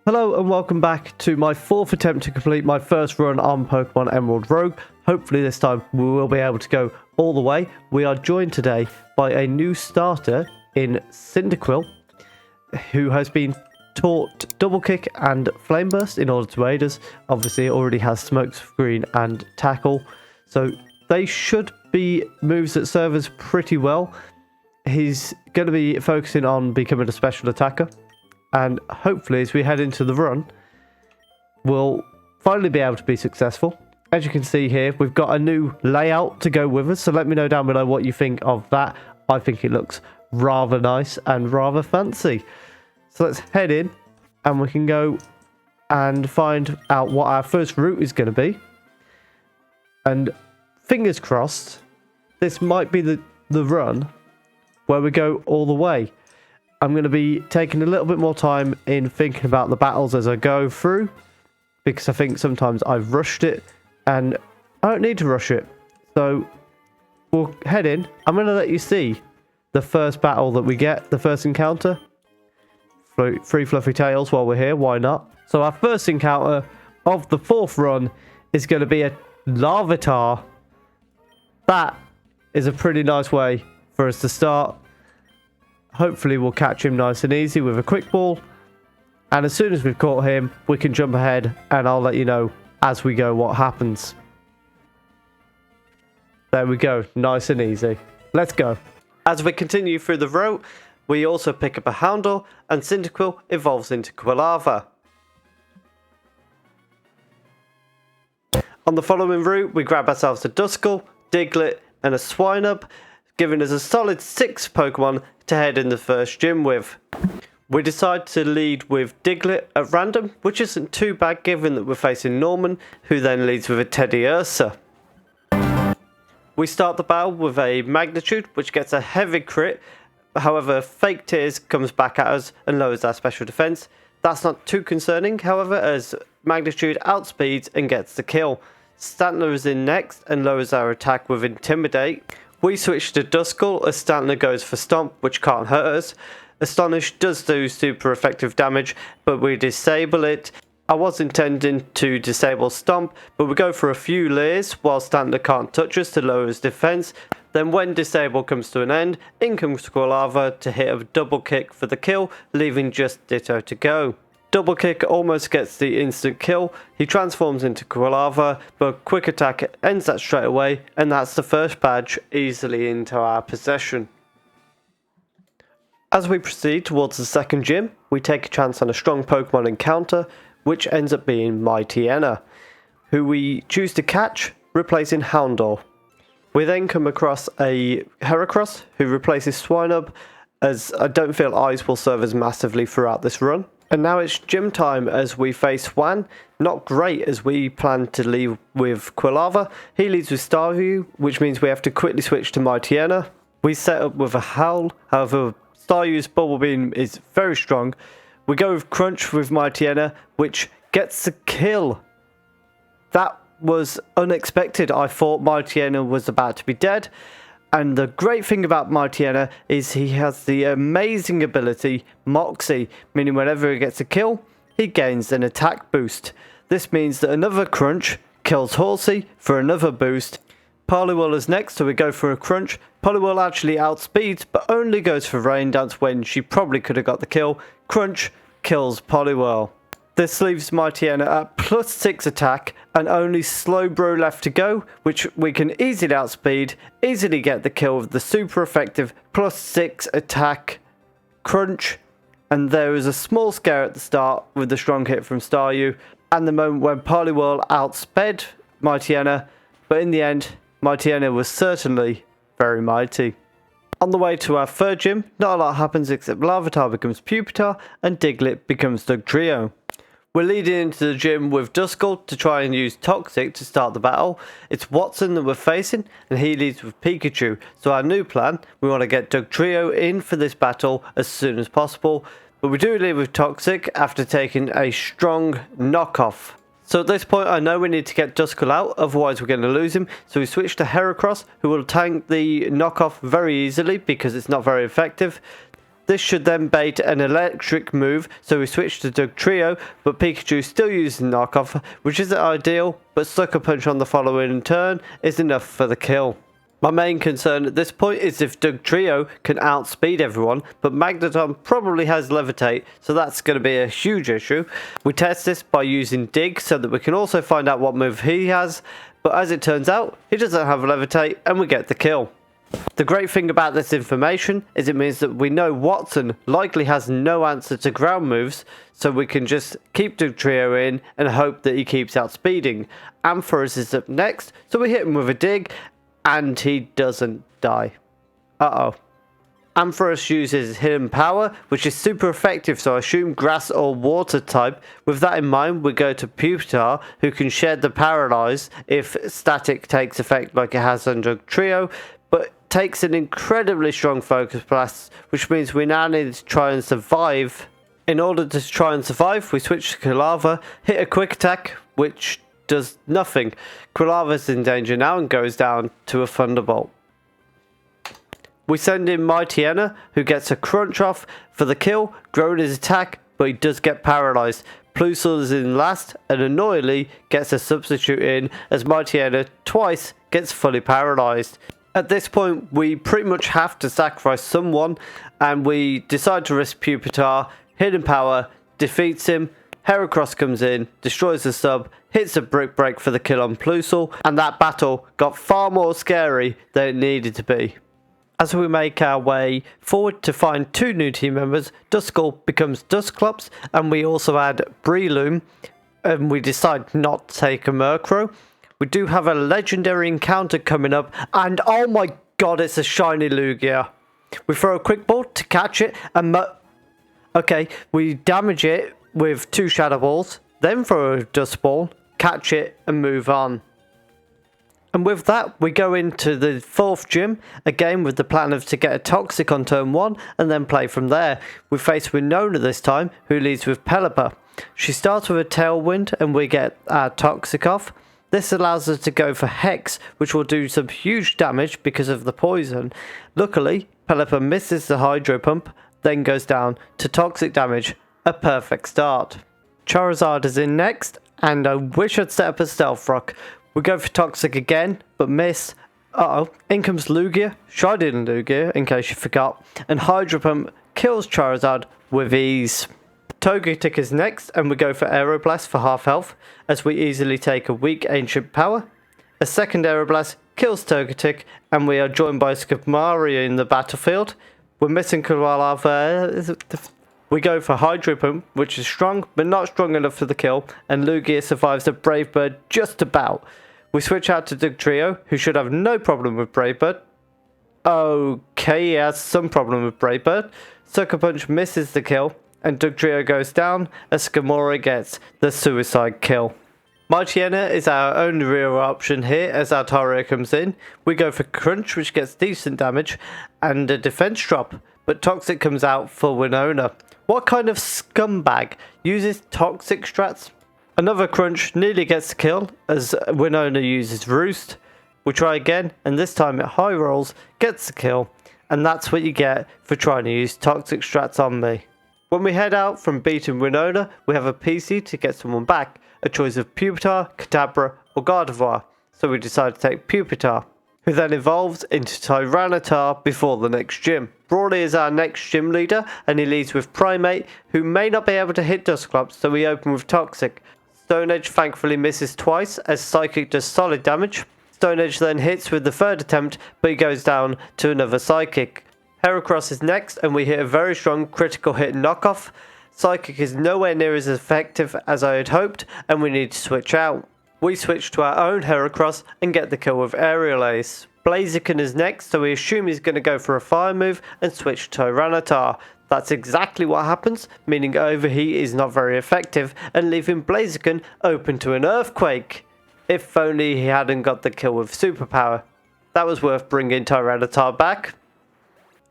Hello and welcome back to my fourth attempt to complete my first run on Pokemon Emerald Rogue. Hopefully this time we will be able to go all the way. We are joined today by a new starter in Cyndaquil, who has been taught Double Kick and Flame Burst in order to aid us. Obviously it already has Smoke Screen and Tackle, so they should be moves that serve us pretty well. He's going to be focusing on becoming a special attacker. And hopefully, as we head into the run, we'll finally be able to be successful. As you can see here, we've got a new layout to go with us. So let me know down below what you think of that. I think it looks rather nice and rather fancy. So let's head in and we can go and find out what our first route is going to be. And fingers crossed, this might be the run where we go all the way. I'm going to be taking a little bit more time in thinking about the battles as I go through, because I think sometimes I've rushed it and I don't need to rush it. So we'll head in. I'm going to let you see the first battle that we get, the first encounter. Three fluffy tails while we're here, why not? So our first encounter of the fourth run is going to be a Larvitar. That is a pretty nice way for us to start. Hopefully we'll catch him nice and easy with a quick ball. And as soon as we've caught him, we can jump ahead and I'll let you know as we go what happens. There we go. Nice and easy. Let's go. As we continue through the route, we also pick up a Houndour and Cyndaquil evolves into Quilava. On the following route, we grab ourselves a Duskull, Diglett and a Swinub, giving us a solid 6 Pokemon to head in the first gym with. We decide to lead with Diglett at random, which isn't too bad given that we're facing Norman, who then leads with a Teddiursa. We start the battle with a Magnitude, which gets a heavy crit. However, Fake Tears comes back at us and lowers our special defense. That's not too concerning, however, as Magnitude outspeeds and gets the kill. Stantler is in next and lowers our attack with Intimidate. We switch to Duskull as Stantler goes for Stomp, which can't hurt us. Astonish does do super effective damage, but we disable it. I was intending to disable Stomp, but we go for a few layers while Stantler can't touch us to lower his defense. Then when Disable comes to an end, in comes Quilava to hit a Double Kick for the kill, leaving just Ditto to go. Double Kick almost gets the instant kill. He transforms into Quilava, but Quick Attack ends that straight away, and that's the first badge easily into our possession. As we proceed towards the second gym, we take a chance on a strong Pokemon encounter, which ends up being Mightyena, who we choose to catch, replacing Houndour. We then come across a Heracross, who replaces Swinub, as I don't feel Ice will serve us massively throughout this run. And now it's gym time as we face Swan. Not great as we plan to leave with Quilava. He leads with Staryu, which means we have to quickly switch to Mightyena. We set up with a Howl, however Staryu's Bubble Beam is very strong. We go with Crunch with Mightyena, which gets the kill. That was unexpected. I thought Mightyena was about to be dead. And the great thing about Mightyena is he has the amazing ability Moxie, meaning whenever he gets a kill, he gains an attack boost. This means that another Crunch kills Horsey for another boost. Poliwhirl is next, so we go for a Crunch. Poliwhirl actually outspeeds, but only goes for Rain Dance when she probably could have got the kill. Crunch kills Poliwhirl. This leaves Mightyena at +6 attack and only Slowbro left to go, which we can easily outspeed, easily get the kill with the super effective +6 attack Crunch. And there is a small scare at the start with the strong hit from Staryu and the moment when Poliwhirl outsped Mightyena, but in the end, Mightyena was certainly very mighty. On the way to our third gym, not a lot happens except Larvitar becomes Pupitar and Diglett becomes Dugtrio. We're leading into the gym with Duskull to try and use Toxic to start the battle. It's Watson that we're facing and he leads with Pikachu. So our new plan, we want to get Dugtrio in for this battle as soon as possible. But we do lead with Toxic after taking a strong knockoff. So at this point I know we need to get Duskull out, otherwise we're going to lose him. So we switch to Heracross, who will tank the knockoff very easily because it's not very effective. This should then bait an electric move, so we switch to Dugtrio, but Pikachu still uses knockoff, which isn't ideal, but Sucker Punch on the following turn is enough for the kill. My main concern at this point is if Dugtrio can outspeed everyone, but Magneton probably has Levitate, so that's going to be a huge issue. We test this by using Dig so that we can also find out what move he has, but as it turns out, he doesn't have Levitate and we get the kill. The great thing about this information is it means that we know Watson likely has no answer to ground moves, so we can just keep Dugtrio in and hope that he keeps outspeeding. Ampharos is up next, so we hit him with a Dig, and he doesn't die. Uh-oh. Ampharos uses Hidden Power, which is super effective, so I assume Grass or Water type. With that in mind, we go to Pupitar, who can shed the Paralyze if Static takes effect like it has on Dugtrio, but takes an incredibly strong Focus Blast, which means we now need to try and survive. In order to try and survive, we switch to Quilava, hit a Quick Attack, which does nothing. Quilava's in danger now and goes down to a Thunderbolt. We send in Mightyena, who gets a Crunch off for the kill, growing his attack, but he does get paralysed. Plusle is in last and annoyingly gets a substitute in as Mightyena twice gets fully paralysed. At this point, we pretty much have to sacrifice someone, and we decide to risk Pupitar. Hidden Power defeats him. Heracross comes in, destroys the sub, hits a Brick Break for the kill on Plusle, and that battle got far more scary than it needed to be. As we make our way forward to find two new team members, Duskull becomes Dusclops, and we also add Breloom, and we decide not to take a Murkrow. We do have a legendary encounter coming up, and oh my god, it's a shiny Lugia. We throw a Quick Ball to catch it, and okay, we damage it with 2 Shadow Balls, then throw a Dust Ball, catch it, and move on. And with that, we go into the 4th gym, again with the plan of to get a Toxic on turn 1, and then play from there. We face Winona this time, who leads with Pelipper. She starts with a Tailwind, and we get our Toxic off. This allows us to go for Hex, which will do some huge damage because of the poison. Luckily, Pelipper misses the Hydro Pump, then goes down to Toxic damage. A perfect start. Charizard is in next, and I wish I'd set up a Stealth Rock. We go for Toxic again, but miss. Uh-oh, in comes Lugia, shiny Lugia, in case you forgot, and Hydro Pump kills Charizard with ease. Togetic is next, and we go for Aeroblast for half health, as we easily take a weak Ancient Power. A second Aeroblast kills Togetic, and we are joined by Skarmoria in the battlefield. We're missing Quilava. We go for Hydro Pump, which is strong, but not strong enough for the kill, and Lugia survives a Brave Bird just about. We switch out to Dugtrio, who should have no problem with Brave Bird. Okay, he has some problem with Brave Bird. Sucker Punch misses the kill, and Dugtrio goes down as Skarmoria gets the suicide kill. Mightyena is our only real option here as Altaria comes in. We go for Crunch, which gets decent damage, and a defense drop, but Toxic comes out for Winona. What kind of scumbag uses Toxic strats? Another Crunch nearly gets the kill as Winona uses Roost. We try again, and this time it high rolls, gets the kill, and that's what you get for trying to use Toxic strats on me. When we head out from beating Winona, we have a PC to get someone back, a choice of Pupitar, Kadabra or Gardevoir, so we decide to take Pupitar, who then evolves into Tyranitar before the next gym. Brawly is our next gym leader, and he leads with Primate, who may not be able to hit Dusclops, so we open with Toxic. Stone Edge thankfully misses twice, as Psychic does solid damage. Stone Edge then hits with the third attempt, but he goes down to another Psychic. Heracross is next, and we hit a very strong critical hit knockoff. Psychic is nowhere near as effective as I had hoped, and we need to switch out. We switch to our own Heracross and get the kill with Aerial Ace. Blaziken is next, so we assume he's going to go for a fire move and switch to Tyranitar. That's exactly what happens, meaning Overheat is not very effective and leaving Blaziken open to an Earthquake. If only he hadn't got the kill with Superpower. That was worth bringing Tyranitar back.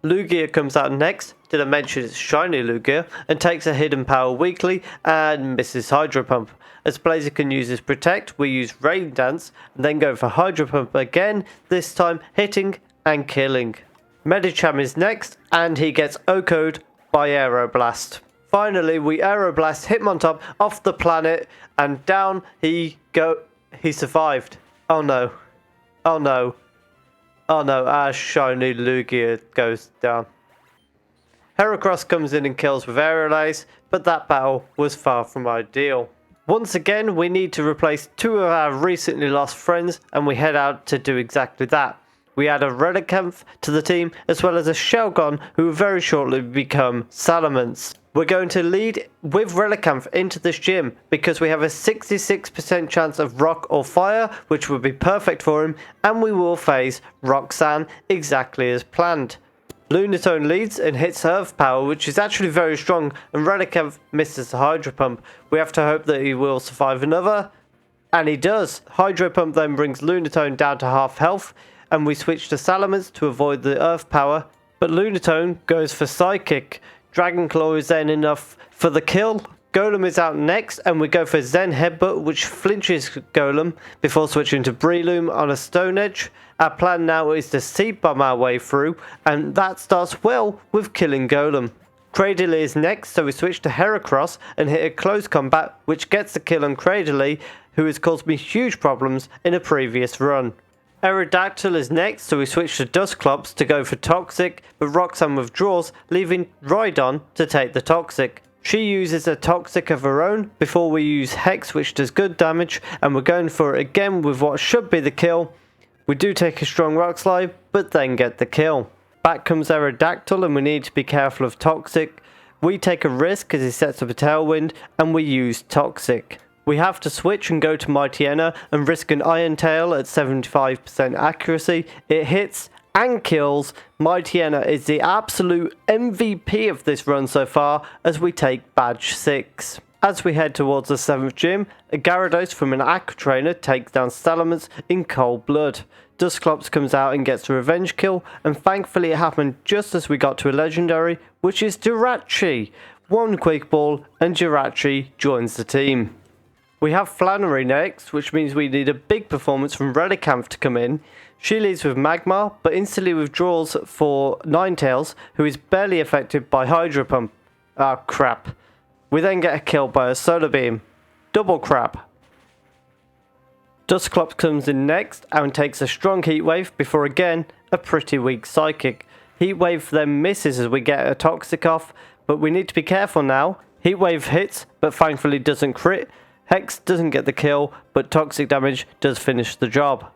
Lugia comes out next, did I mention it's shiny Lugia, and takes a Hidden Power weakly and misses Hydro Pump. As Blaziken uses Protect, we use Rain Dance and then go for Hydro Pump again, this time hitting and killing. Medicham is next, and he gets OHKO'd by Aeroblast. Finally, we Aeroblast Hitmontop off the planet, and down he survived. Oh no. Oh no. Oh no, our shiny Lugia goes down. Heracross comes in and kills with Aerial Ace, but that battle was far from ideal. Once again, we need to replace two of our recently lost friends, and we head out to do exactly that. We add a Relicanth to the team, as well as a Shelgon, who will very shortly become Salamence. We're going to lead with Relicanth into this gym, because we have a 66% chance of Rock or Fire, which would be perfect for him, and we will face Roxanne exactly as planned. Lunatone leads and hits Earth Power, which is actually very strong, and Relicanth misses the Hydro Pump. We have to hope that he will survive another, and he does. Hydro Pump then brings Lunatone down to half health, and we switch to Salamence to avoid the Earth Power, but Lunatone goes for Psychic. Dragon Claw is then enough for the kill. Golem is out next, and we go for Zen Headbutt, which flinches Golem before switching to Breloom on a Stone Edge. Our plan now is to Seed Bomb our way through, and that starts well with killing Golem. Cradily is next, so we switch to Heracross and hit a close combat, which gets the kill on Cradily, who has caused me huge problems in a previous run. Aerodactyl is next, so we switch to Dusclops to go for Toxic, but Roxanne withdraws, leaving Rhydon to take the Toxic. She uses a Toxic of her own before we use Hex, which does good damage, and we're going for it again with what should be the kill. We do take a strong Rock Slide, but then get the kill. Back comes Aerodactyl, and we need to be careful of Toxic. We take a risk as he sets up a Tailwind, and we use Toxic. We have to switch and go to Mightyena and risk an Iron Tail at 75% accuracy. It hits and kills. Mightyena is the absolute MVP of this run so far as we take Badge 6. As we head towards the 7th gym, a Gyarados from an Aqua Trainer takes down Salamence in cold blood. Dusclops comes out and gets a revenge kill, and thankfully it happened just as we got to a legendary, which is Jirachi. One Quick Ball and Jirachi joins the team. We have Flannery next, which means we need a big performance from Relicanth to come in. She leads with Magmar, but instantly withdraws for Ninetales, who is barely affected by Hydro Pump. Ah, crap. We then get a kill by a Solar Beam. Double crap. Dusclops comes in next and takes a strong Heat Wave before again a pretty weak Psychic. Heat Wave then misses as we get a Toxic off, but we need to be careful now. Heat Wave hits, but thankfully doesn't crit. Hex doesn't get the kill, but Toxic damage does finish the job.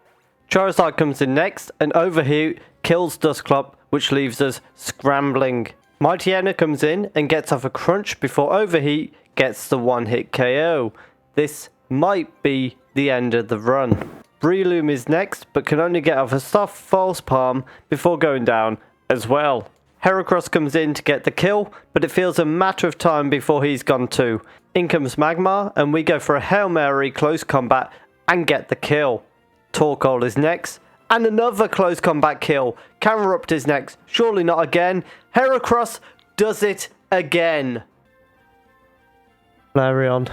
Charizard comes in next, and Overheat kills Dusclop, which leaves us scrambling. Mightyena comes in and gets off a crunch before Overheat gets the one-hit KO. This might be the end of the run. Breloom is next, but can only get off a soft false palm before going down as well. Heracross comes in to get the kill, but it feels a matter of time before he's gone too. In comes Magmar, and we go for a Hail Mary close combat and get the kill. Torkoal is next, and another close combat kill. Camerupt is next, surely not again. Heracross does it again. Flareon.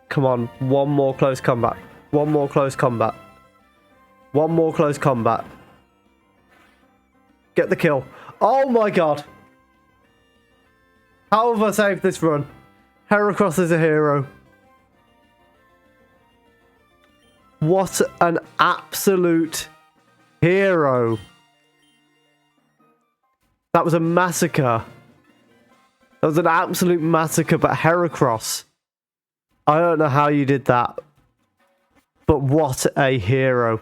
Come on, one more close combat. One more close combat. One more close combat. Get the kill. Oh my god. How have I saved this run? Heracross is a hero. What an absolute hero. That was a massacre. That was an absolute massacre, but Heracross. I don't know how you did that. But what a hero.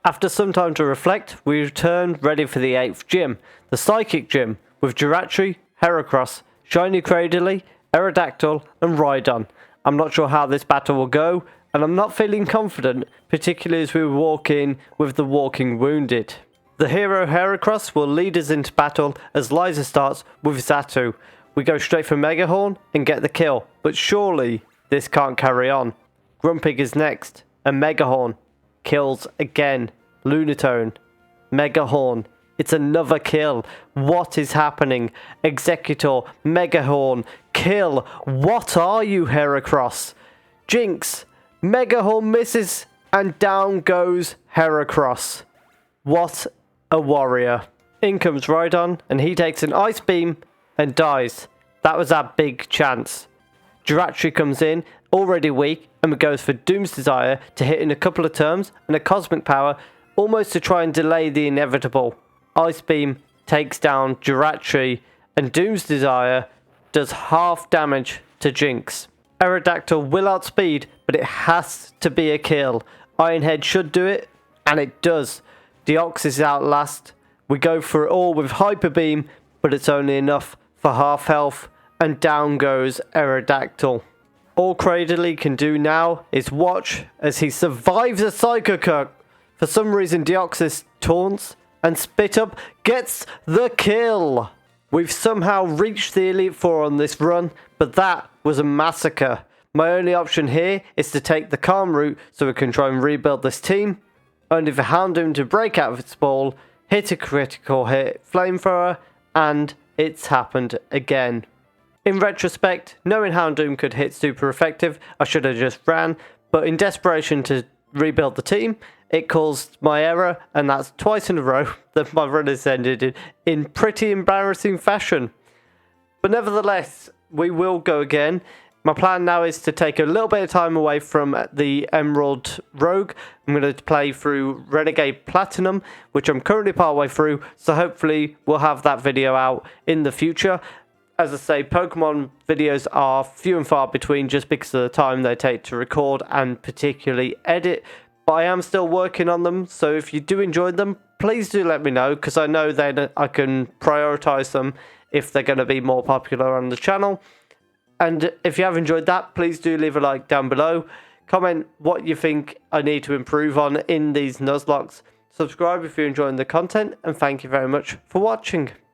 After some time to reflect, we return ready for the 8th gym, the Psychic Gym, with Jirachi, Heracross, Shiny Cradily, Aerodactyl and Rhydon. I'm not sure how this battle will go, and I'm not feeling confident, particularly as we walk in with the Walking Wounded. The hero Heracross will lead us into battle as Liza starts with Xatu. We go straight for Megahorn and get the kill, but surely this can't carry on. Grumpig is next, and Megahorn kills again. Lunatone, Megahorn. It's another kill. What is happening? Executor, Megahorn, kill. What are you, Heracross? Jinx, Megahorn misses, and down goes Heracross. What a warrior. In comes Rhydon, and he takes an ice beam and dies. That was our big chance. Jirachi comes in, already weak, and goes for Doom's Desire to hit in a couple of turns, and a Cosmic Power, almost to try and delay the inevitable. Ice Beam takes down Jirachi, and Doom's Desire does half damage to Jinx. Aerodactyl will outspeed, but it has to be a kill. Ironhead should do it, and it does. Deoxys is out last. We go for it all with Hyper Beam, but it's only enough for half health, and down goes Aerodactyl. All Cradley can do now is watch as he survives a Psycho Cut. For some reason, Deoxys taunts, and Spit Up gets the kill. We've somehow reached the Elite Four on this run, but that was a massacre. My only option here is to take the calm route so we can try and rebuild this team, only for Houndoom to break out of its ball, hit a critical hit, Flamethrower, and it's happened again. In retrospect, knowing Houndoom could hit super effective, I should have just ran, but in desperation to rebuild the team, it caused my error, and that's twice in a row that my run has ended in pretty embarrassing fashion. But nevertheless, we will go again. My plan now is to take a little bit of time away from the Emerald Rogue. I'm going to play through Renegade Platinum, which I'm currently partway through, so hopefully we'll have that video out in the future. As I say, Pokemon videos are few and far between just because of the time they take to record and particularly edit. But I am still working on them, so if you do enjoy them, please do let me know, because I know then I can prioritise them if they're going to be more popular on the channel. And if you have enjoyed that, please do leave a like down below. Comment what you think I need to improve on in these Nuzlockes. Subscribe if you're enjoying the content, and thank you very much for watching.